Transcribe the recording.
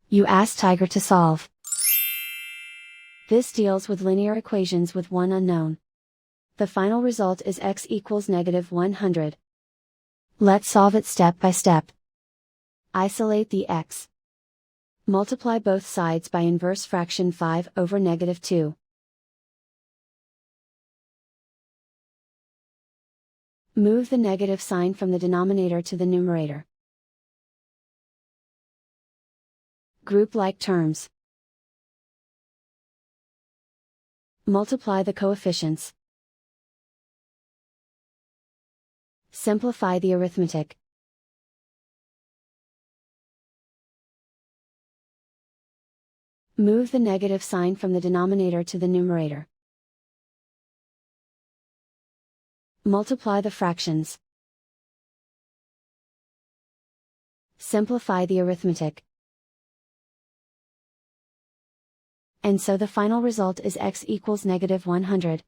You ask Tiger to solve. This deals with linear equations with one unknown. The final result is x equals -100. Let's solve it step by step. Isolate the x. Multiply both sides by inverse fraction 5 over -2. Move the negative sign from the denominator to the numerator. Group like terms. Multiply the coefficients. Simplify the arithmetic. Move the negative sign from the denominator to the numerator. Multiply the fractions. Simplify the arithmetic. And so the final result is x equals -100.